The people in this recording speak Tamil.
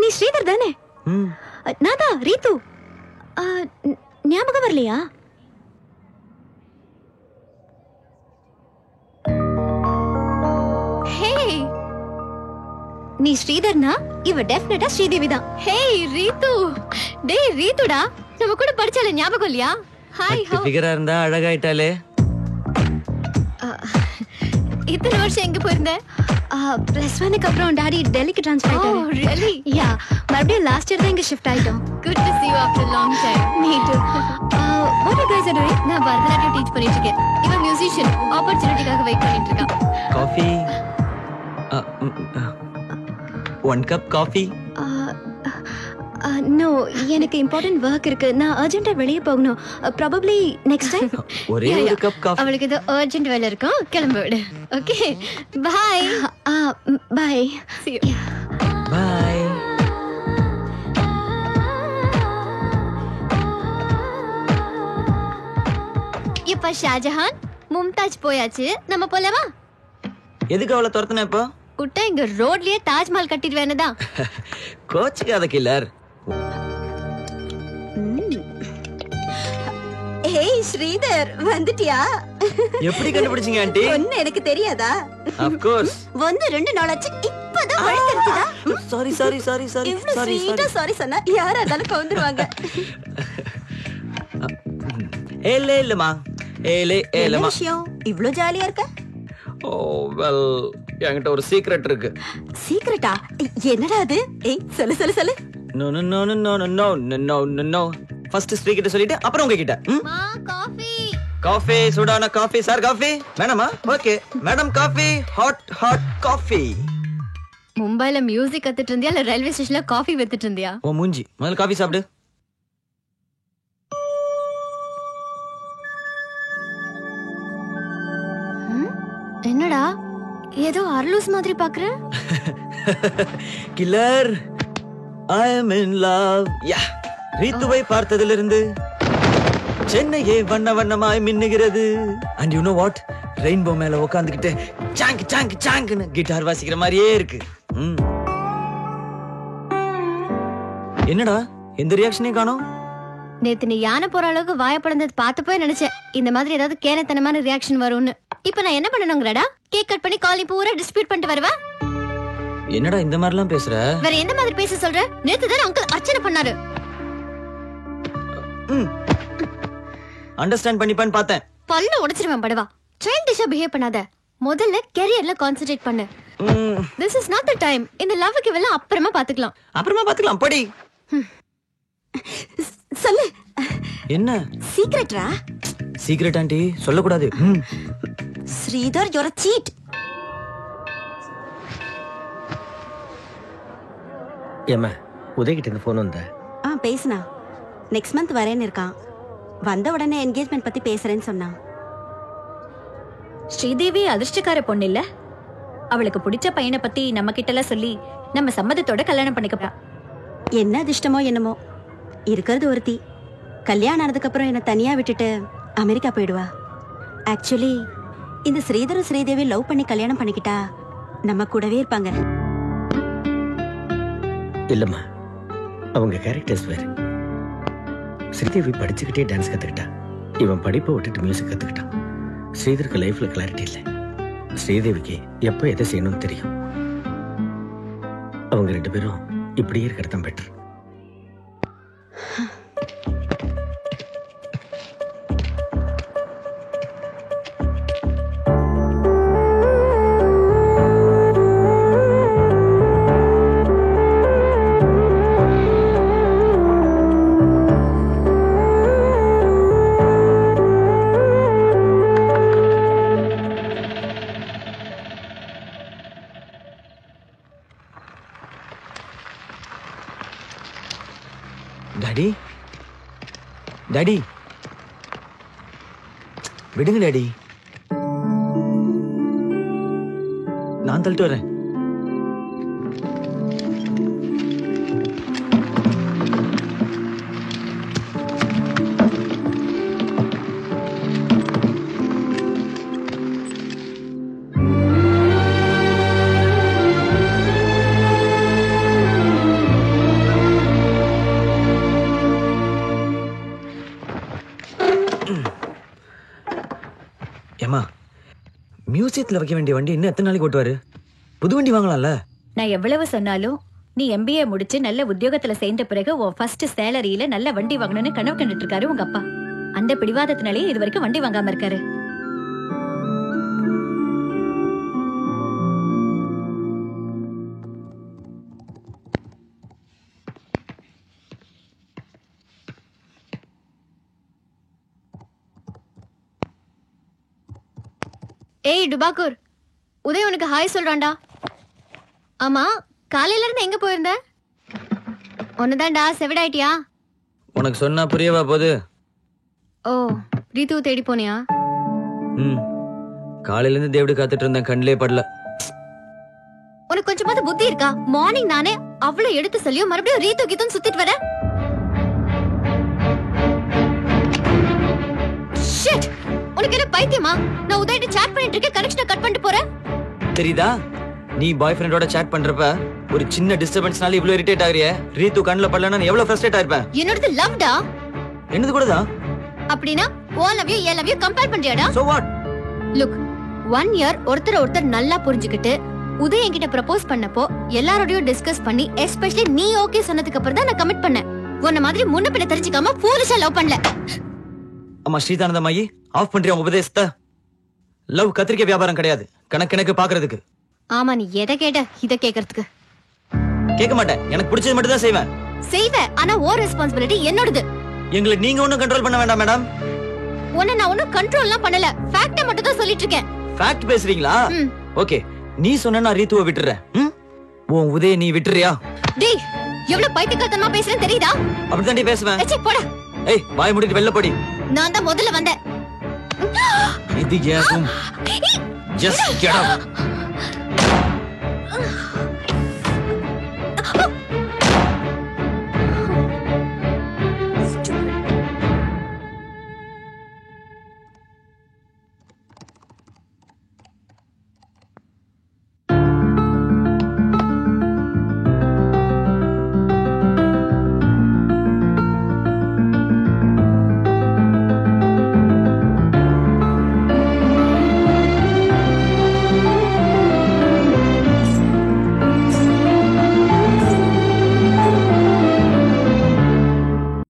நீ ஸ்ரீதர் தானே? நான் தான் ரீத்து. ஞாபகம் வரலையா? ஹே, நீ ஸ்ரீதர்னா இவ டெஃபினட்டா ஸ்ரீதேவி தான். ஹே ரீத்து. டேய் ரீத்துடா, நம்ம கூட படிச்சால ஞாபகம் இல்லையா? ஹாய். ஃபிகரா இருந்தா அழகாயிட்டாலே. இத்தனை வருஷம் எங்க போயிருந்த? +1க்கு அப்புறம் டாடி டெல்லிக்கு ட்ரான்ஸ்ஃபர் ஆயிட்டாரு. Oh really? Yeah, மறுபடியும் லாஸ்ட் இயர் தான் இங்க ஷிஃப்ட் ஆயிட்டோம். Good to see you after a long time. Me too. What you guys are doing? நான் பரதநாட்டியம் டீச் பண்ணிட்டு இருக்கேன். இவன் மியூசிஷியன், ஆப்பர்ச்சுனிட்டிக்காக வெயிட் பண்ணிட்டு இருக்கான். Coffee 1 cup coffee. நோ, எனக்கு இம்பார்ட்டன்ட் வர்க் இருக்கு. நான் அர்ஜென்ட்டா வெளிய போகணும். Probably next time. ஒரே ஒரு கப் காஃபி. அவளுக்கு ஏதோ அர்ஜென்ட் வேலை இருக்கும். கிளம்ப விடு. Okay bye. Bye. See you. Bye. இப்ப ஷாஜஹான் மும்தாஜ் போயாச்சு, நம்ம போலாமா? எதுக்கு அவளை துரத்துன இப்போ? உட்ட இங்க ரோட்லயே தாஜ்மஹால் கட்டிடுவேனதான். கோச்சுக்காத கில்லர். ஏய் ஸ்ரீதர், வந்துட்டியா? எப்படி கண்டுபிடிச்சீங்க ஆண்டி? ஒண்ணு எனக்கு தெரியாதா? Of course. வந்து 2 நாளாச்சு, இப்பதான் வழி தெரிஞ்சுதா? சாரி. இவ்ளோ ஸ்வீட்டா சாரி சொன்னா யாரா இருந்தாலும் கவுந்துருவாங்க. ஏலேலமா. என்ன விஷயம் இவ்ளோ ஜாலியா இருக்க? ஓ வெல், என்கிட்ட ஒரு சீக்ரெட் இருக்கு. சீக்ரெட்டா? என்னடா அது? ஏய் சொல்லு. நோ. ஃபர்ஸ்ட் ஸ்ரீ கிட்ட சொல்லிட்டு அப்புறம் உங்ககிட்ட. காஃபி சூடான காஃபி. சார் காஃபி வேணாமா? Okay madam, coffee. Hot coffee. மும்பைல மியூசிக் கத்துட்டு இருந்தியா இல்ல ரயில்வே ஸ்டேஷன்ல காஃபி வித்துட்டு இருந்தியா? ஓ மூஞ்சி, முதல்ல காஃபி சாப்பிடு. என்னடா ஏதோ அர்லூஸ் மாதிரி பாக்குற? Killer, I am in love. Yeah. ரீத்துவை பார்த்ததிலிருந்து சென்னையே வண்ணமாய் மின்னுகிறது. And you know what? Rainbow மேல உட்கார்ந்துகிட்டு சாங்க்னு கிட்டார் வாசிக்கிற மாதிரியே இருக்கு. என்னடா எந்த ரியாக்ஷனே காணோம்? நேத்து நீ யானை போற அளவுக்கு வாயப்படந்தது பார்த்தப்போ நினைச்சேன் இந்த மாதிரி ஏதாவது கேனத்தனமான ரியாக்ஷன் வரும்னு. இப்ப நான் என்ன பண்ணணும்ங்கறடா? கேக் கட் பண்ணி காலி பூரா டிஸ்பியூட் பண்ணிட்டு வரவா? என்னடா இந்த மாதிரிலாம் பேசுற? வேற எந்த மாதிரி பேச சொல்ற? நேத்து தான் அங்கிள் அர்ச்சனை பண்ணாரு. அண்டர்ஸ்டாண்ட் பண்ணிப்பான்னு பார்த்தேன். பல்ல உடைச்சிருவேன் படவா. சைல்டிஷா பிஹேவ் பண்ணாத. முதல்ல கரியர்ல கான்சென்ட்ரேட் பண்ணு. This is not the time. இந்த லவ்க்கு எல்லாம் அப்புறமா பாத்துக்கலாம். படி. சொல்லு. என்ன சீக்ரெட்ரா? சீக்ரெட் ஆண்டி சொல்லக்கூடாது. Sridhar, you're a cheat. ஏம்மா உதய்கிட்ட இந்த ஃபோன் வந்த? பேசுனா. நெக்ஸ்ட் மந்த் வரேன்னு இருக்கான். வந்த உடனே என்கேஜ்மெண்ட் பத்தி பேசுறேன்னு சொன்னான். ஸ்ரீதேவி அதிர்ஷ்டக்கார பொண்ணு இல்ல? அவளுக்கு பிடிச்ச பையனை பத்தி நம்ம கிட்டலாம் சொல்லி நம்ம சம்மதத்தோட கல்யாணம் பண்ணிக்கப்பா. என்ன அதிர்ஷ்டமோ என்னமோ, இருக்கிறது ஒருத்தி. கல்யாணம் ஆனதுக்கு அப்புறம் என்ன தனியா விட்டுட்டு அமெரிக்கா போயிடுவா. ஆக்சுவலி இந்த ஸ்ரீதரும் ஸ்ரீதேவி லவ் பண்ணி கல்யாணம் பண்ணிக்கிட்டா நம்ம கூடவே இருப்பாங்க. இல்லம்மா, அவங்க கேரக்டர்ஸ் வேற. ஸ்ரீதேவி படிச்சுக்கிட்டே டான்ஸ் கத்துக்கிட்டா. இவன் படிப்பை விட்டுட்டு மியூசிக் கத்துக்கிட்டான். ஸ்ரீதருக்கு லைஃப்ல கிளாரிட்டி இல்லை. ஸ்ரீதேவிக்கு எப்போ எதை செய்யணும்னு தெரியும். அவங்க 2 பேரும் இப்படியே இருக்கிறது தான் பெட்டர். டாடி விடுங்க டாடி. நான் தள்ளிட்டு வரேன். ஏமா, மியூசியத்துல வைக்க வேண்டிய வண்டி இன்னும் எத்தனை நாளைக்கு ஓட்டுவாரு? புது வண்டி வாங்கலாம்ல. நான் எவ்வளவு சொன்னாலும் நீ MBA முடிச்சு நல்ல உத்தியோகத்துல சேர்ந்த பிறகு உன் ஃபர்ஸ்ட் சேலரியில நல்ல வண்டி வாங்கணும்னு கனவு கண்டுட்டு இருக்காரு உங்க அப்பா. அந்த பிடிவாதத்தினாலே இது வரைக்கும் வண்டி வாங்காம இருக்காரு. ஏய் டுபாக்கூர், உதய் உனக்கு ஹாய் சொல்றான்டா. ஆமா, காலையில இருந்து எங்க போயிருந்த? ஒண்ணுதான்டா, செவிடாயிட்டியா? உனக்கு சொன்னா புரியவா போது? ஓ, ரீத்து தேடி போனியா? காலையில இருந்து தேவடு காத்துட்டு இருந்தேன், கண்ணிலே படல. உனக்கு கொஞ்சமாவது புத்தி இருக்கா? மார்னிங் நானே அவ்வளவு எடுத்து சொல்லியும் மறுபடியும் ரீத்து கீத்துன்னு சுத்திட்டு வர. ஷிட், உனக்கு என்ன பைத்தியமா? நான் உதயிட்ட சாட் பண்ணிட்டு இருக்கேன், கனெக்ஷனை கட் பண்ணிட்டு போறேன். தெரியுதா? நீ பாய் ஃப்ரெண்டோட சாட் பண்றப்ப ஒரு சின்ன டிஸ்டர்பன்ஸ்னால இவ்ளோ இரிட்டேட் ஆகறியே. ரீத்து கண்ணுல படலனா நான் எவ்வளவு ஃப்ரஸ்ட்ரேட் ஆயிருப்பேன். என்னோடது லவ்டா. என்னது கூடதா? அப்படினா ஓ லவ் யூ ஏ லவ் யூ கம்பேர் பண்றியாடா? So what? லுக், 1 இயர் ஒருத்தர் நல்லா புரிஞ்சுக்கிட்டு உதய் என்கிட்ட ப்ரப்போஸ் பண்ணப்போ எல்லாரோடையும் டிஸ்கஸ் பண்ணி எஸ்பெஷலி நீ ஓகே சொன்னதுக்கு அப்புறம் தான் நான் கமிட் பண்ணேன். உன்ன மாதிரி முன்ன பின்ன தெரிஞ்சுக்காம ஃபூலிஷா லவ் பண்ணல. அம்மா ஸ்ரீதானந்தமாயி, ஆஃப் பண்றியா உங்க உபதேசத்தை? லவ் கத்திரிக்கை வியாபாரம் கிடையாது, கணக்கு பாக்குறதுக்கு. ஆமா, நீ எதை கேட்ட இத கேக்குறதுக்கு? கேட்க மாட்டேன், எனக்கு பிடிச்சது மட்டும் தான் செய்வேன். செய்வேன், ஆனா ஓ ரெஸ்பான்சிபிலிட்டி என்னோடது. எங்களை நீங்க ஒண்ணும் கண்ட்ரோல் பண்ண வேண்டாம் மேடம். உன்னை நான் ஒண்ணும் கண்ட்ரோல்லாம் பண்ணல, ஃபேக்ட்ட மட்டும் தான் சொல்லிட்டு இருக்கேன். ஃபேக்ட் பேசுறீங்களா? ஓகே, நீ சொன்னா நான் ரீத்துவை விட்டுறேன். உன் உதய நீ விட்டுறியா? டேய், எவ்வளவு பைத்தியக்காரத்தனமா பேசுறேன்னு தெரியுதா? அப்படிதான் பேசுவேன். ஏச்சி போடா. ஏய், வாய் மூடிட்டு வெளில போடி. நான் தான் முதல்ல வந்தேன். இது ஏன்? Just get up.